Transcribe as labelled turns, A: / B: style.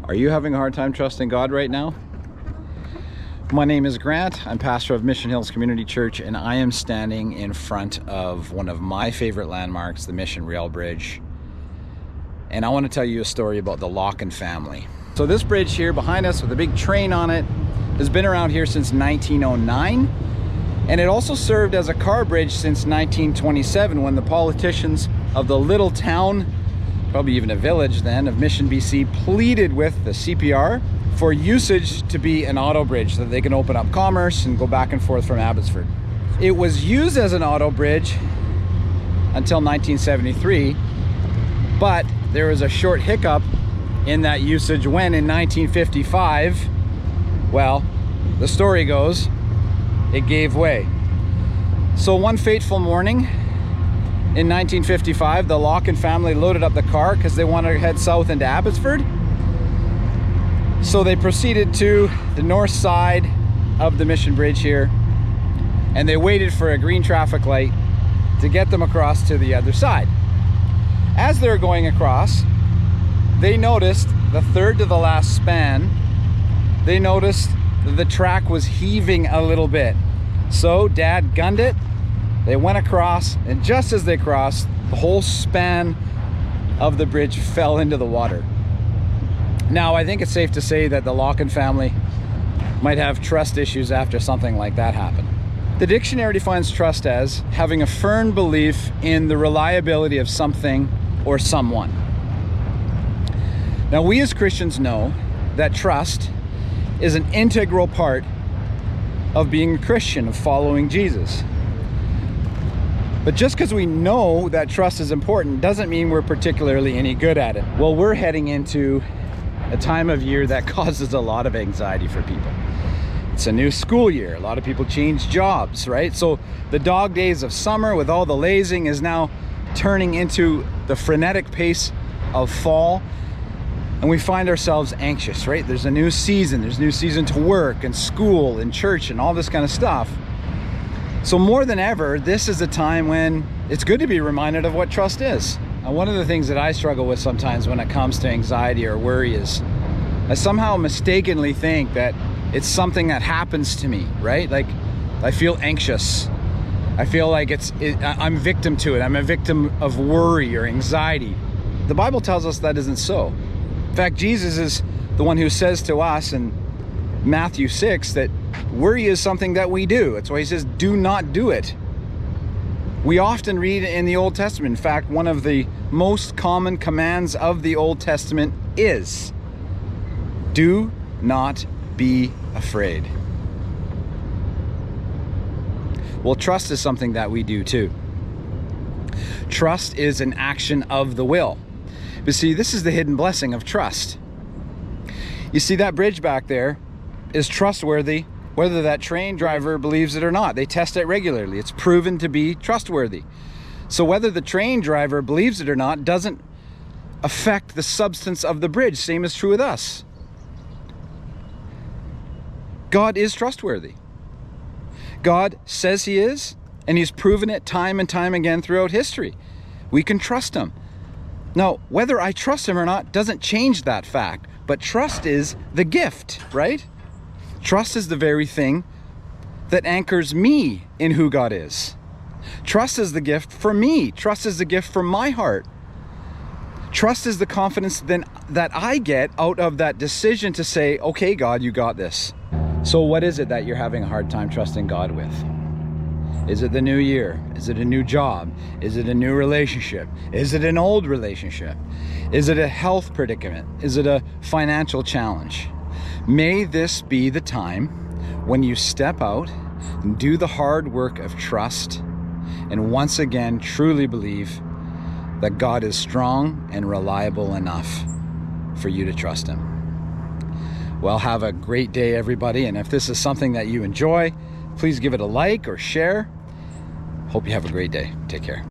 A: Are you having a hard time trusting God right now? My name is Grant. I'm pastor of Mission Hills Community Church, and I am standing in front of one of my favorite landmarks, the Mission Rail Bridge. And I want to tell you a story about the Locken family. So this bridge here behind us with a big train on it has been around here since 1909. And it also served as a car bridge since 1927 when the politicians of the little town, probably even a village then, of Mission, BC, pleaded with the CPR for usage to be an auto bridge so that they can open up commerce and go back and forth from Abbotsford. It was used as an auto bridge until 1973, but there was a short hiccup in that usage when in 1955, well, the story goes, it gave way. So one fateful morning in 1955, the Locken family loaded up the car because they wanted to head south into Abbotsford. So they proceeded to the north side of the Mission Bridge here, and they waited for a green traffic light to get them across to the other side. As they're going across, they noticed the third to the last span, they noticed that the track was heaving a little bit. So Dad gunned it, they went across, and just as they crossed, the whole span of the bridge fell into the water. Now, I think it's safe to say that the Locken family might have trust issues after something like that happened. The dictionary defines trust as having a firm belief in the reliability of something or someone. Now, we as Christians know that trust is an integral part of being a Christian, of following Jesus. But just because we know that trust is important doesn't mean we're particularly any good at it. Well, we're heading into a time of year that causes a lot of anxiety for people. It's a new school year. A lot of people change jobs, right? So the dog days of summer with all the lazing is now turning into the frenetic pace of fall. And we find ourselves anxious, right? There's a new season. There's a new season to work and school and church and all this kind of stuff. So more than ever, this is a time when it's good to be reminded of what trust is. Now, one of the things that I struggle with sometimes when it comes to anxiety or worry is I somehow mistakenly think that it's something that happens to me, right? Like I feel anxious. I feel like I'm victim to it. I'm a victim of worry or anxiety. The Bible tells us that isn't so. In fact, Jesus is the one who says to us in Matthew 6 that worry is something that we do. That's why he says, do not do it. We often read in the Old Testament, in fact, one of the most common commands of the Old Testament is, do not be afraid. Well, trust is something that we do too. Trust is an action of the will. But see, this is the hidden blessing of trust. You see, that bridge back there is trustworthy whether that train driver believes it or not. They test it regularly. It's proven to be trustworthy. So whether the train driver believes it or not doesn't affect the substance of the bridge. Same is true with us. God is trustworthy. God says he is, and he's proven it time and time again throughout history. We can trust him. Now, whether I trust him or not doesn't change that fact, but trust is the gift, right? Trust is the very thing that anchors me in who God is. Trust is the gift for me. Trust is the gift for my heart. Trust is the confidence then that I get out of that decision to say, okay, God, you got this. So what is it that you're having a hard time trusting God with? Is it the new year? Is it a new job? Is it a new relationship? Is it an old relationship? Is it a health predicament? Is it a financial challenge? May this be the time when you step out and do the hard work of trust and once again truly believe that God is strong and reliable enough for you to trust him. Well, have a great day, everybody. And if this is something that you enjoy, please give it a like or share. Hope you have a great day. Take care.